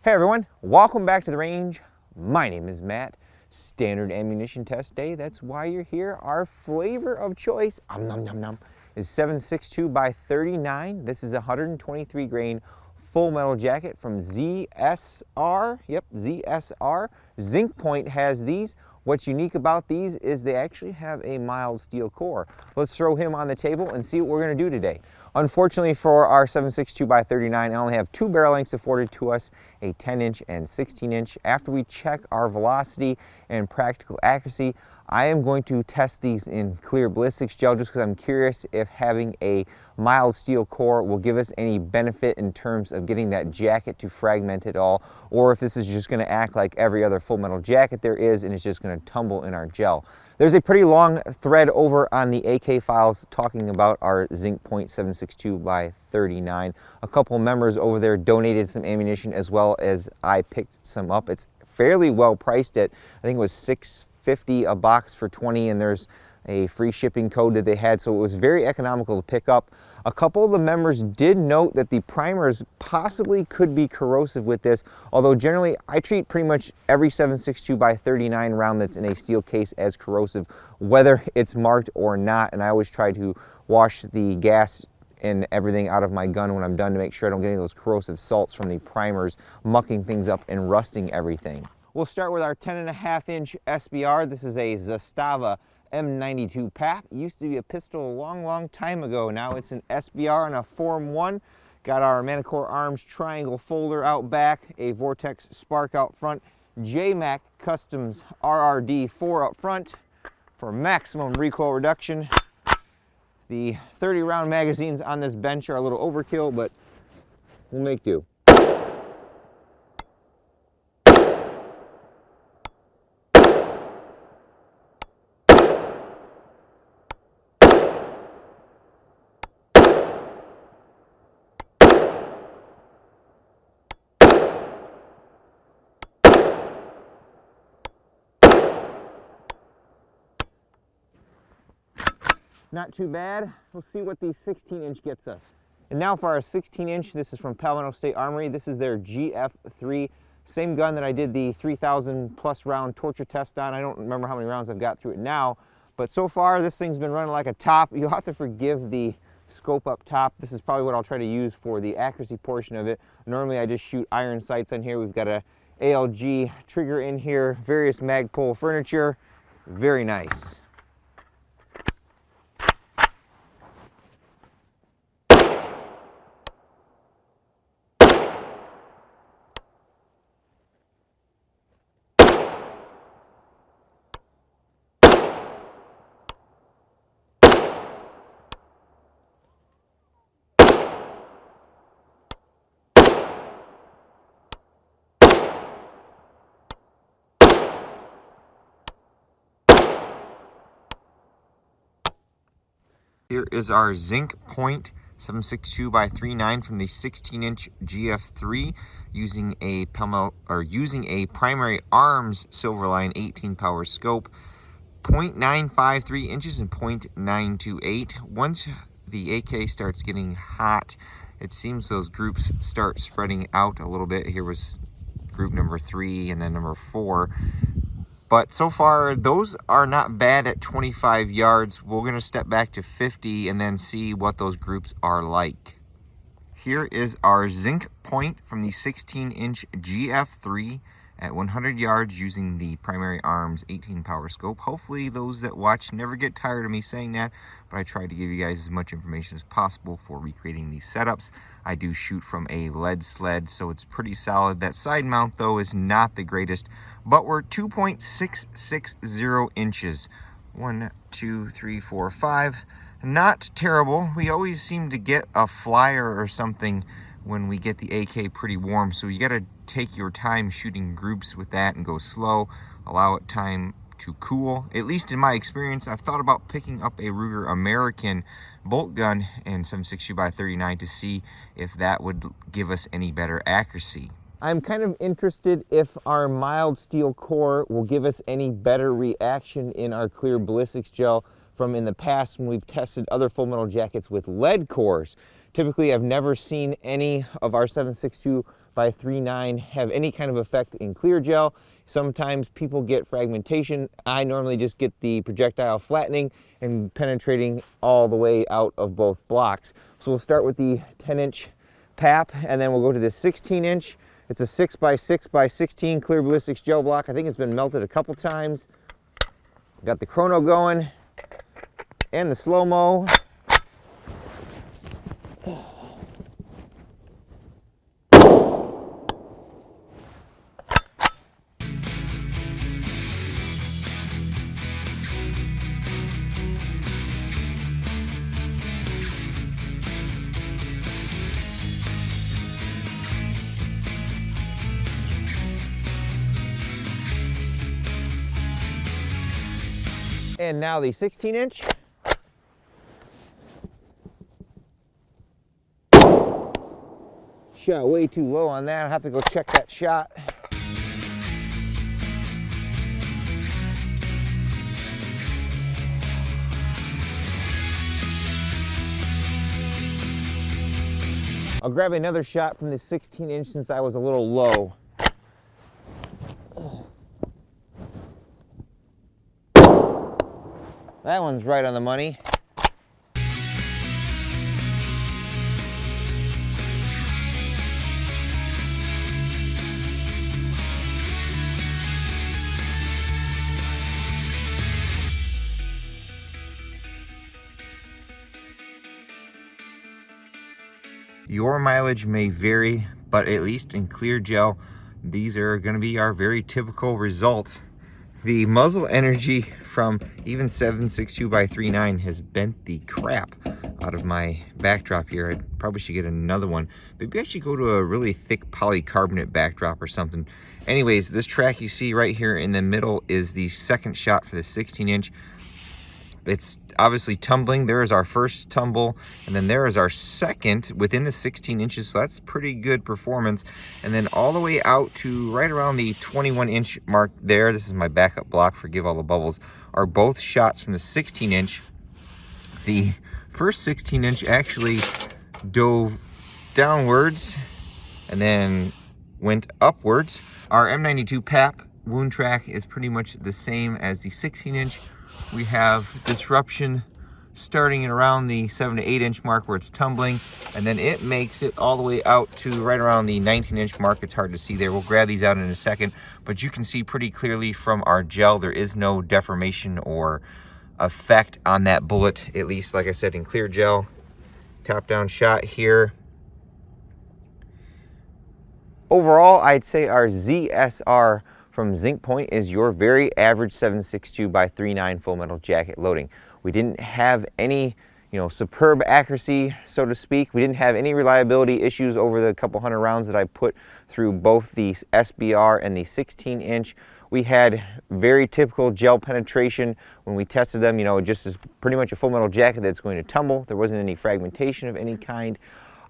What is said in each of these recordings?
Hey everyone, welcome back to the range. My name is Matt. Standard ammunition test day, that's why you're here. Our flavor of choice, nom nom nom, is 7.62x39. This is a 123 grain full metal jacket from ZSR. Yep, ZSR. Zinc Point has these. What's unique about these is they actually have a mild steel core. Let's throw him on the table and see what we're going to do today. Unfortunately for our 7.62x39, I only have two barrel lengths afforded to us, a 10-inch and 16-inch. After we check our velocity and practical accuracy, I am going to test these in clear ballistics gel just because I'm curious if having a mild steel core will give us any benefit in terms of getting that jacket to fragment it all, or if this is just going to act like every other full metal jacket there is and it's just going to tumble in our gel. There's a pretty long thread over on the AK files talking about our Zinc Point 7.62x39. A couple members over there donated some ammunition as well as I picked some up. It's fairly well priced at, I think it was $6.50 a box for 20, and there's a free shipping code that they had, so it was very economical to pick up. A couple of the members did note that the primers possibly could be corrosive with this, although generally I treat pretty much every 7.62x39 round that's in a steel case as corrosive, whether it's marked or not, and I always try to wash the gas and everything out of my gun when I'm done to make sure I don't get any of those corrosive salts from the primers mucking things up and rusting everything. We'll start with our 10.5-inch SBR. This is a Zastava M92 PAP. It used to be a pistol a long time ago. Now it's an SBR on a Form 1. Got our Manticore Arms triangle folder out back, a Vortex Spark out front, JMac Customs RRD 4 up front for maximum recoil reduction. The 30-round magazines on this bench are a little overkill, but we'll make do. Not too bad. We'll see what the 16-inch gets us. And now for our 16-inch, this is from Palmetto State Armory. This is their GF3, same gun that I did the 3,000 plus round torture test on. I don't remember how many rounds I've got through it now, but so far this thing's been running like a top. You'll have to forgive the scope up top. This is probably what I'll try to use for the accuracy portion of it. Normally I just shoot iron sights on here. We've got a ALG trigger in here, various Magpul furniture. Very nice. Here is our Zinc Point 7.62x39 from the 16-inch GF3 using a primary arms Silverline 18 power scope, 0.953 inches and 0.928. Once the AK starts getting hot, it seems those groups start spreading out a little bit. Here was group number 3 and then number 4. But so far, those are not bad at 25 yards. We're going to step back to 50 and then see what those groups are like. Here is our Zinc Point from the 16-inch GF3 at 100 yards using the primary arms 18 power scope. Hopefully those that watch never get tired of me saying that, but I try to give you guys as much information as possible for recreating these setups. I do shoot from a lead sled, so it's pretty solid. That side mount though is not the greatest, but we're 2.660 inches. 1, 2, 3, 4, 5. Not terrible. We always seem to get a flyer or something when we get the AK pretty warm, so you got to take your time shooting groups with that and go slow, allow it time to cool. At least in my experience, I've thought about picking up a Ruger American bolt gun in 7.62x39 to see if that would give us any better accuracy. I'm kind of interested if our mild steel core will give us any better reaction in our clear ballistics gel from in the past when we've tested other full metal jackets with lead cores. Typically, I've never seen any of our 7.62 by 3.9 have any kind of effect in clear gel. Sometimes people get fragmentation. I normally just get the projectile flattening and penetrating all the way out of both blocks. So we'll start with the 10-inch PAP, and then we'll go to the 16-inch. It's a 6x6x16 clear ballistics gel block. I think it's been melted a couple times. Got the chrono going and the slow-mo. And now the 16-inch. Shot way too low on that. I'll have to go check that shot. I'll grab another shot from the 16-inch since I was a little low. That one's right on the money. Your mileage may vary, but at least in clear gel, these are going to be our very typical results. The muzzle energy from even 7.62x39 has bent the crap out of my backdrop here. I probably should get another one. Maybe I should go to a really thick polycarbonate backdrop or something. Anyways, this track you see right here in the middle is the second shot for the 16-inch. It's obviously tumbling. There is our first tumble, and then there is our second within the 16 inches, so that's pretty good performance. And then all the way out to right around the 21-inch mark there, this is my backup block, forgive all the bubbles, are both shots from the 16-inch. The first 16-inch actually dove downwards and then went upwards. Our M92 PAP wound track is pretty much the same as the 16-inch. We have disruption starting at around the 7 to 8 inch mark where it's tumbling, and then it makes it all the way out to right around the 19-inch mark. It's hard to see there. We'll grab these out in a second, but you can see pretty clearly from our gel there is no deformation or effect on that bullet, at least like I said in clear gel. Top down shot here. Overall, I'd say our ZSR from Zinc Point is your very average 7.62x39 full metal jacket loading. We didn't have any, superb accuracy, so to speak. We didn't have any reliability issues over the couple hundred rounds that I put through both the SBR and the 16-inch. We had very typical gel penetration when we tested them, just as pretty much a full metal jacket that's going to tumble. There wasn't any fragmentation of any kind.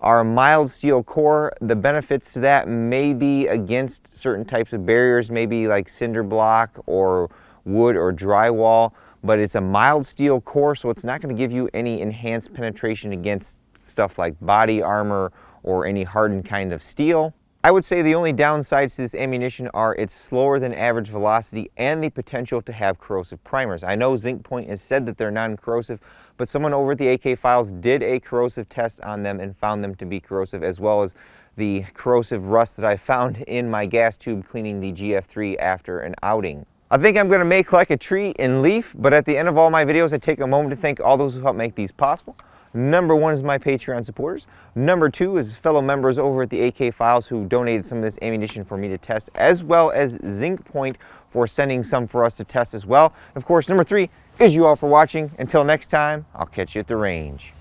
Our mild steel core, the benefits to that may be against certain types of barriers, maybe like cinder block or wood or drywall, but it's a mild steel core, so it's not going to give you any enhanced penetration against stuff like body armor or any hardened kind of steel. I would say the only downsides to this ammunition are its slower than average velocity and the potential to have corrosive primers. I know Zinc Point has said that they're non-corrosive, but someone over at the AK Files did a corrosive test on them and found them to be corrosive, as well as the corrosive rust that I found in my gas tube cleaning the GF3 after an outing. I think I'm going to make like a tree in leaf, but at the end of all my videos I take a moment to thank all those who helped make these possible. Number one is my Patreon supporters. Number two is fellow members over at the AK Files who donated some of this ammunition for me to test, as well as Zinc Point for sending some for us to test as well. And of course, number three is you all for watching. Until next time, I'll catch you at the range.